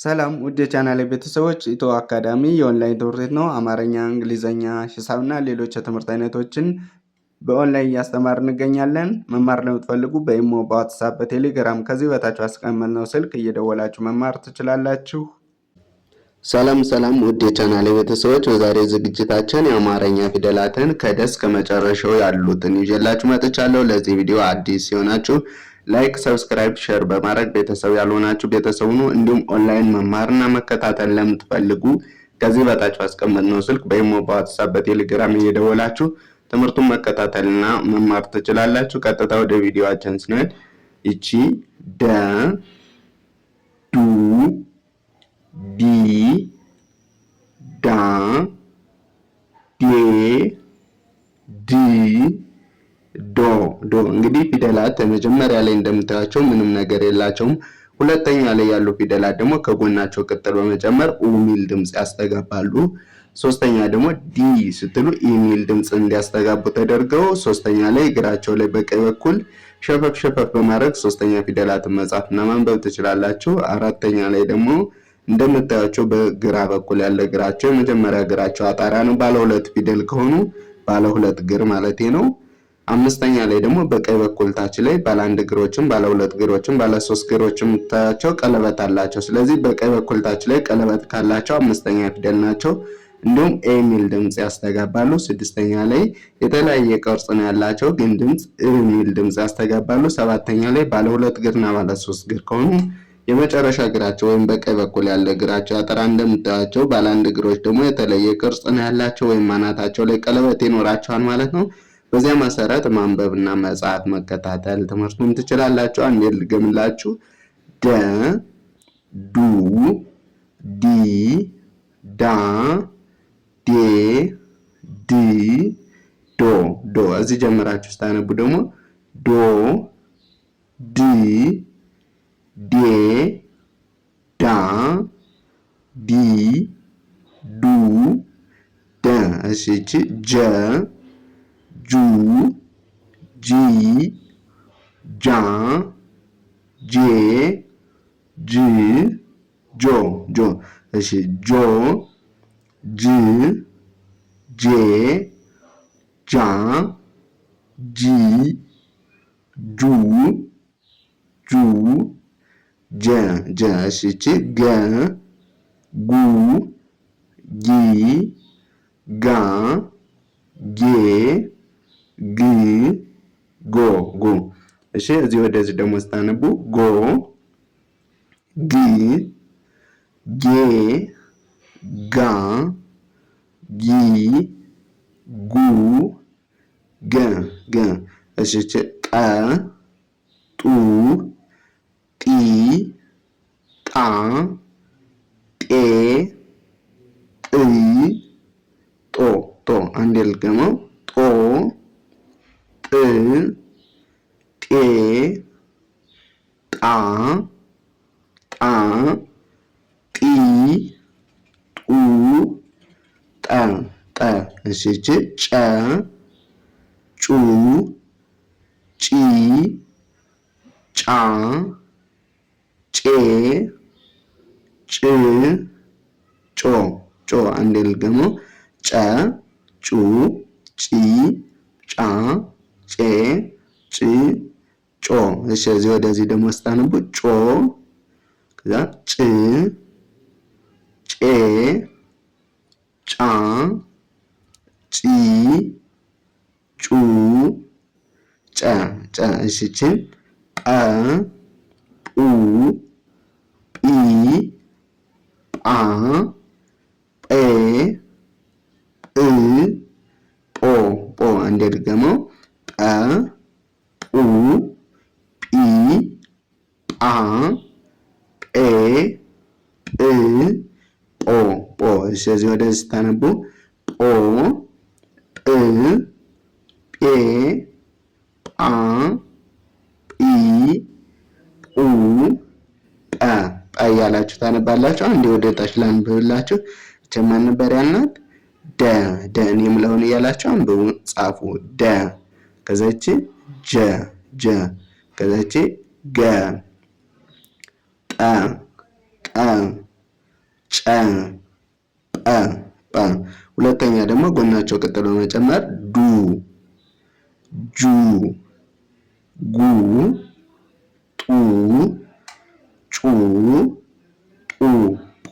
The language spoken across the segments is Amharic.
ሰላም ውድ የቻናሌ ቤተሰቦች ኢትዮ አካዳሚ የኦንላይን ትምህርት ቤት ነው። አማርኛ፣ እንግሊዘኛ፣ ሂሳብና ሌሎች የትምህርት አይነቶችን በኦንላይን እያስተማርን እንገኛለን። መማር ለምትፈልጉ በኢሞ፣ በዋትስአፕ፣ በቴሌግራም ከዚህ በታች አስቀመጥነው ስልክ እየደወላችሁ መማር ትችላላችሁ። ሰላም ውድ የቻናሌ ቤተሰቦች በዛሬ ዝግጅታችን የአማርኛ ፊደላትን ከደስ ከመጨረሻው ያሉትን ይዤላችሁ መጥቻለሁ። ለዚህ ቪዲዮ አዲስ ሲሆናችሁ ላይክ፣ ሰብስክራይብ፣ ሼር በማድረግ ቤተሰብ ያልሆናችሁ ቤተሰብ ሁኑ። እንዲሁም ኦንላይን መማርና መከታተል ለምትፈልጉ ከዚህ በታች አስቀመጥነው ስልክ በኢሞ፣ በዋትስአፕ፣ በቴሌግራም እየደወላችሁ ትምህርቱን መከታተልና መማር ትችላላችሁ። ቀጥታ ወደ ቪዲዮአችን ስንሄድ እቺ ደ ዱ ዲ ዳ ዴ ዲ ዶ እንግዲህ ፊደላት መጀመሪያ ላይ እንደምታያቸው ምንም ነገር የላቸውም። ሁለተኛ ላይ ያሉ ፊደላት ደግሞ ከጎናቸው ቅጥል በመጨመር ኡ ሚል ድምጽ ያስተጋባሉ። ሶስተኛ ደግሞ ዲ ስትሉ ኢ ሚል ድምጽ እንዲያስተጋቡ ተደርገው ሶስተኛ ላይ እግራቸው ላይ በቀኝ በኩል ሸፈፍ በማድረግ ሶስተኛ ፊደላትን መጻፍና ማንበብ ትችላላችሁ። አራተኛ ላይ ደግሞ እንደምታያቸው በግራ በኩል ያለ እግራቸው የመጀመሪያ እግራቸው አጣራ ነው። ባለ ሁለት ፊደል ከሆኑ ባለ ሁለት እግር ማለት ነው። አምስተኛ ላይ ደግሞ በቀኝ በኩል ታች ላይ ባለ አንድ እግሮችም ባለ ሁለት እግሮችም ባለ ሶስት እግሮችም ታያቸው ቀለበት አላቸው። ስለዚህ በቀኝ በኩል ታች ላይ ቀለበት ካላቸው አምስተኛ ፊደል ናቸው። እንዲሁም ኤ ሚል ድምጽ ያስተጋባሉ። ስድስተኛ ላይ የተለያየ ቅርጽ ነው ያላቸው ግን ድምጽ እ ሚል ድምጽ ያስተጋባሉ። ሰባተኛ ላይ ባለ ሁለት እግርና ባለ ሶስት እግር ከሆኑ የመጨረሻ እግራቸው ወይም በቀኝ በኩል ያለ እግራቸው አጠራ እንደምታያቸው ባለ አንድ እግሮች ደግሞ የተለየ ቅርጽ ነው ያላቸው ወይም አናታቸው ላይ ቀለበት ይኖራቸዋል ማለት ነው። በዚያ መሰረት ማንበብና መጻፍ መከታተል ትምህርቱን ትችላላችሁ። አንዴ ልገምላችሁ። ደ ዱ ዲ ዳ ዴ ዲ ዶ እዚህ ጀምራችሁ ስታነቡ ደግሞ ዶ ዲ ዴ ዳ ዲ ዱ ደ እሺ እቺ ጀ ጁ ጂ ጃ ጄ ጅ ጆ እሺ ጆ ጅ ጄ ጃ ጂ ጁ ጀ እሺ እቺ ገ ጉ ጊ ጋ ጌ ግ ጎ እሺ እዚህ ወደዚህ ደግሞ ስታነቡ ጎ ግ ጌ ጋ ጊ ጉ ገ እሺ ቀ ጡ ጢ ጣ ጤ ጥ ጦ አንዴ ልገመው ጦ ጥ ጤ ጣ ጢ ጡ ጠ እሺ ጨ ጩ ጪ ጫ ጬ ጭ ጮ አንዴ ልገመው ጨ ጩ ጪ ጫ ጬ ጭ ጮ እሺ እዚህ ወደዚህ ደግሞ ስታነቡ ጮ ከዛ ጭ ጬ ጫ ጪ ጩ ጨ እሺ ችን ጰ ጱ ጲ ጳ ጴ ጶ አንዴ ድገመው ጰ ጱ ጲ ጳ ጴ ጶ እሺ እዚህ ወደዚህ ስታነቡ ጶ ጵ ጴ ጳ ጲ ጱ ጠ እያላችሁ ታነባላችሁ። አንዴ ወደ ታች ላንብብላችሁ። ጀማን ነበር ያልናት ደ እኔ የምለውን እያላችሁ አንብቡ ጻፉ። ደ ከዛች ጀ ከዛች ገ ጠ ጨ ጰ ጰ። ሁለተኛ ደግሞ ጎናቸው ቅጥል በመጨመር ዱ ጁ ጉ ጡ ጩ ጡ ጡ።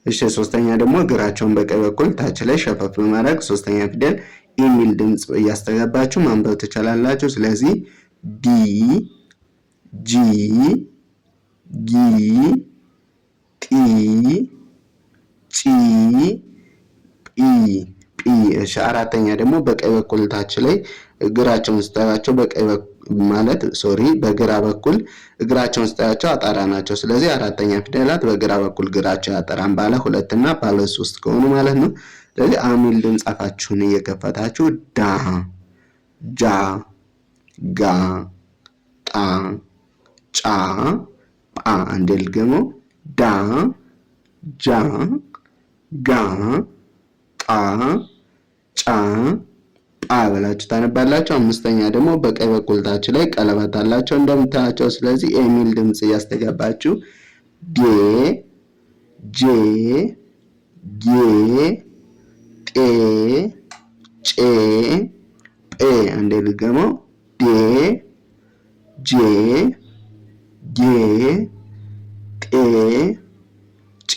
እሺ ሶስተኛ ደግሞ እግራቸውን በቀኝ በኩል ታች ላይ ሸፈፍ በማድረግ ሶስተኛ ፊደል የሚል ድምፅ እያስተጋባችሁ ማንበብ ትችላላችሁ። ስለዚህ ዲ ጂ ጊ ጢ ጪ ጲ ጲ። እሺ አራተኛ ደግሞ በቀኝ በኩል ታች ላይ እግራቸውን ስታያቸው በግራ በኩል እግራቸውን ስታያቸው አጣራ ናቸው። ስለዚህ አራተኛ ፊደላት በግራ በኩል እግራቸው ያጠራን ባለ 2 እና ባለ 3 ከሆኑ ማለት ነው። ስለዚህ አሚል ድምፅ አፋችሁን እየከፈታችሁ ዳ ጃ ጋ ጣ ጫ ጳ። አንዴ ልገመው ዳ ጃ ጋ ጣ ጫ ጳ ብላችሁ ታነባላችሁ። አምስተኛ ደግሞ በቀኝ በኩል ታች ላይ ቀለበት አላቸው እንደምታያቸው። ስለዚህ የሚል ድምፅ እያስተጋባችሁ ዴ ጄ ጌ ጤ ጬ ጴ። አንዴ ልገመው ዴ ጄ ጌ ጤ ጬ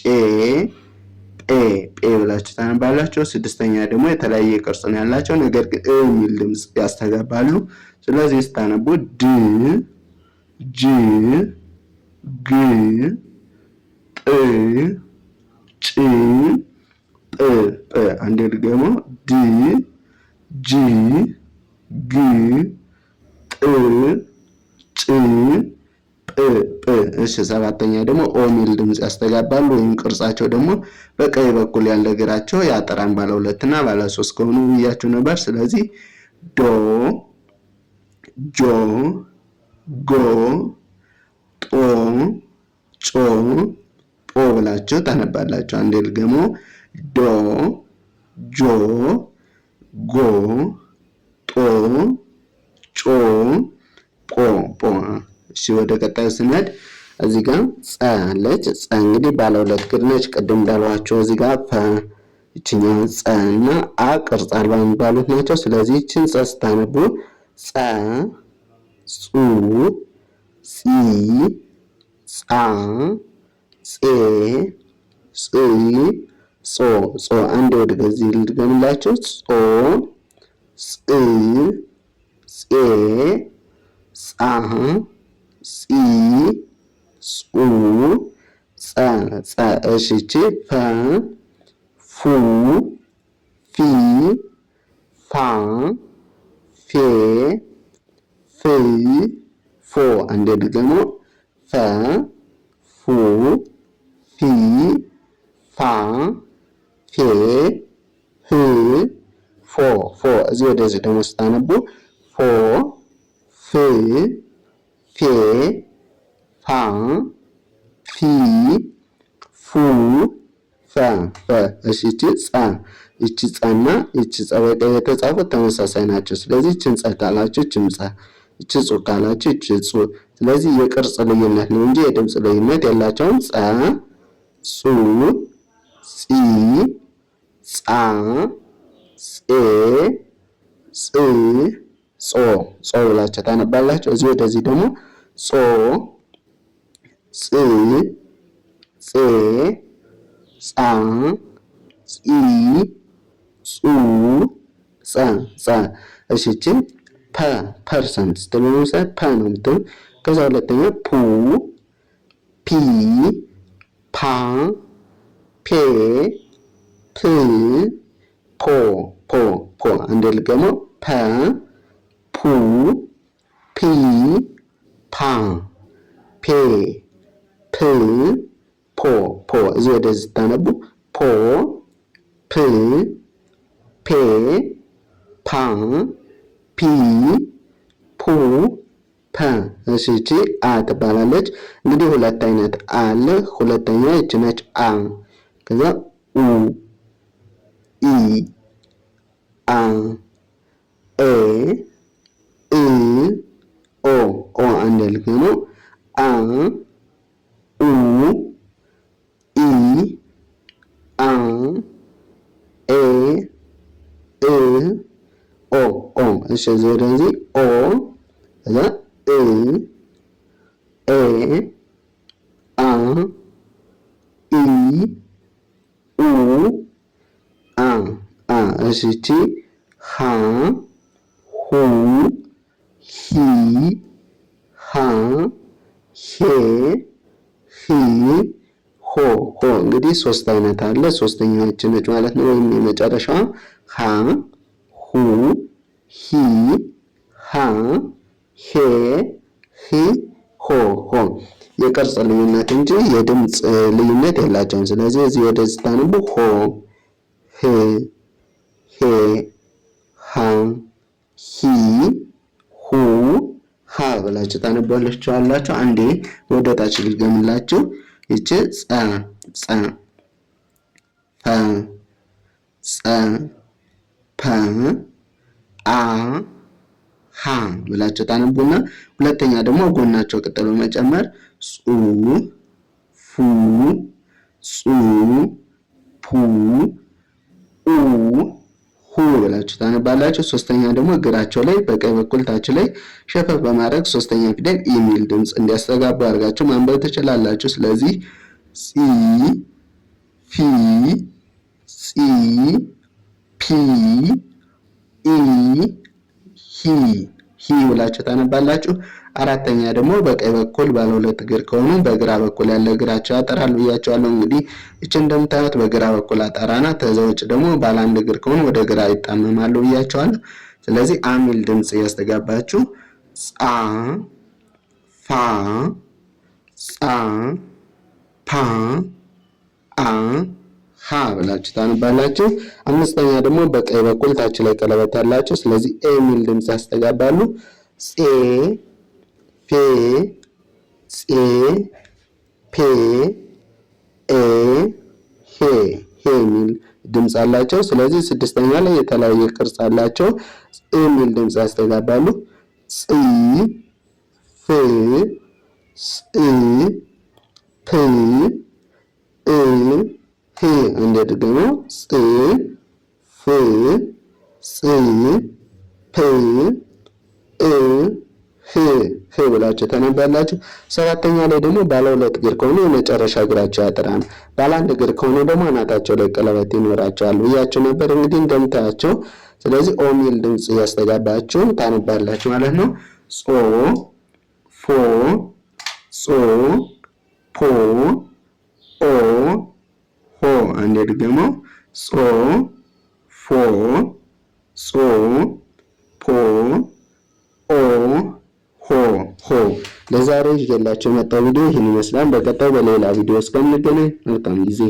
ጴ ጴ ብላችሁ ታነባላችሁ። ስድስተኛ ደግሞ የተለያየ ቅርጽ ነው ያላቸው፣ ነገር ግን የሚል ድምፅ ያስተጋባሉ። ስለዚህ ስታነቡ ድ ጅ ግ ጥ ጭ ጵ ጵ። አንዴ ልገመው ድ ጅ ግ ጥ ጭ ጵ ጵ። እሺ ሰባተኛ ደግሞ ኦ ሚል ድምፅ ያስተጋባሉ፣ ወይም ቅርጻቸው ደግሞ በቀኝ በኩል ያለ እግራቸው ያጠራን ባለ 2 እና ባለ 3 ከሆኑ ብያችሁ ነበር። ስለዚህ ዶ ጆ ጎ ጦ ጮ ጶ ብላችሁ ታነባላችሁ። አንዴ ልገመው ዶ ጆ ጎ ጦ ጮ ጶ ጶ። እሺ ወደ ቀጣዩ ስንሄድ እዚህ ጋር ጸ አለች። ጸ እንግዲህ ባለ 2 እግር ነች። ቅድም እንዳልኋቸው እዚህ ጋር ፈ ይችኛው ጸ እና አ ቅርጽ አልባ የሚባሉት ናቸው። ስለዚህ ይችን ጸ ስታነቡ ጸ ጹ ጺ ጻ ጼ ጽ ጾ ጾ። አንድ ወደ ከዚህ ልድገምላችሁ ጾ ጽ ጼ ጻ ጺ ጹ ጸ ጸ። እሺ እቺ ፈ ፉ ፊ ፋ ፌ ፍ ፎ። አንዴ ደግሞ ፈ ፉ ፊ ፋ ፌ ህ ፎ ፎ። እዚህ ወደዚህ ደግሞ ስታነቡ ፎ ፍ ፌ ፋ ፊ ፉ ፈ ፈ። እሺ እቺ ጸ ይቺ ጸና ይቺ ጸ በቀኝ የተጻፉት ተመሳሳይ ናቸው። ስለዚህ ይቺን ጸ ካላችሁ ይቺም ጸ፣ ይቺ ጹ ካላችሁ ይቺ ጹ። ስለዚህ የቅርጽ ልዩነት ነው እንጂ የድምፅ ልዩነት የላቸውም። ጸ ጹ ጺ ጻ ጼ ጽ ጾ ጾ ብላችሁ ታነባላችሁ። እዚህ ወደዚህ ደግሞ ጾ ጽ ጼ ጻ ጺ ጹ ጸ ጸ። እሺ እቺን ፐርሰንት ስትለምሳሌ ፐ ነው የምትለው። ከዛ ሁለተኛ ፑ ፒ ፓ ፔ ፕ ፖ ፖ ፖ። አንዴ ልገመው ፐ ፑ ፒ ፓ ፔ ፕ ፖ ፖ። እዚህ ወደዚህ ስታነቡ ፖ ፕ ፔ ፓ ፒ ፑ ፐ። እሺ እቺ አ ትባላለች። እንግዲህ ሁለት አይነት አ አለ። ሁለተኛ እቺ ነች አ። ከዛ ኡ ኢ አ ኤ እ ኦ ኦ። አንድ ልክ ነው። አ ኡ ኢ እሺ ወደዚህ ኦ ከዛ እ ኤ አ ኢ ኡ አ እሺ እቺ ሃ ሁ ሂ ሃ ሄ ሂ ሆ እንግዲህ ሶስት አይነት አለ። ሶስተኛችን ነች ማለት ነው። ወይም የመጨረሻዋ ሃ ሁ ሂ ሃ ሄ ሂ ሆ የቅርጽ ልዩነት እንጂ የድምፅ ልዩነት የላቸውም። ስለዚህ እዚህ ወደዚህ ታነቡ ሆ ሄ ሄ ሃ ሂ ሁ ሃ ብላችሁ ታነባላችሁ። አንዴ ወደ ታች ልገምላችሁ። ይቺ ጸ ፈ ጸ ፐ አ ሃ ብላችሁ ታነቡና ሁለተኛ ደግሞ ጎናቸው ቅጠል በመጨመር ጹ ፉ ጹ ፑ ኡ ሁ ብላችሁ ታነባላችሁ። ሶስተኛ ደግሞ እግራቸው ላይ በቀኝ በኩል ታች ላይ ሸፈፍ በማድረግ ሶስተኛ ፊደል የሚል ድምፅ እንዲያስተጋቡ አድርጋችሁ ማንበብ ትችላላችሁ። ስለዚህ ጺ ፊ ጺ ፒ ኢ ሂ ብላችሁ ታነባላችሁ። አራተኛ ደግሞ በቀኝ በኩል ባለ ሁለት እግር ከሆኑ በግራ በኩል ያለ እግራቸው ያጠራል ብያቸዋለሁ። እንግዲህ እቺ እንደምታዩት በግራ በኩል አጠራና ከዛ ውጭ ደግሞ ባለ አንድ እግር ከሆኑ ወደ ግራ ይጣመማሉ ብያቸዋለሁ። ስለዚህ አሚል ድምፅ ያስተጋባችሁ ጻ ፋ ጻ ፓ አ ሃ ብላችሁ ታነባላችሁ። አምስተኛ ደግሞ በቀኝ በኩል ታች ላይ ቀለበት ያላችሁ ስለዚህ ኤ የሚል ድምፅ ያስተጋባሉ። ጼ ፌ ጼ ፔ ኤ ሄ የሚል ድምፅ አላቸው። ስለዚህ ስድስተኛ ላይ የተለያየ ቅርጽ አላቸው። ጼ የሚል ድምፅ ያስተጋባሉ። ጺ ፍ ጽ ፕ እ ህ እንደድገሞ ጽ ፍ ጽ ፕ እ ህ ብላችሁ ታነባላችሁ። ሰባተኛ ላይ ደግሞ ባለ ሁለት እግር ከሆኑ የመጨረሻ እግራቸው ያጥራል። ባለ አንድ እግር ከሆኑ ደግሞ አናታቸው ላይ ቀለበት ይኖራቸዋል ብያችሁ ነበር እንግዲህ እንደምታያቸው። ስለዚህ ኦ ሚል ድምፅ እያስተጋባችሁ ታነባላችሁ ማለት ነው። ጾ ፎ ጾ ፖ ኦ ሆ አንዴ ድገሞ ጾ ፎ ጾ ፖ ኦ ሆ ለዛሬ ይዤላችሁ የመጣው ቪዲዮ ይህን ይመስላል። በቀጣይ በሌላ ቪዲዮ እስከምንገናኝ መልካም ጊዜ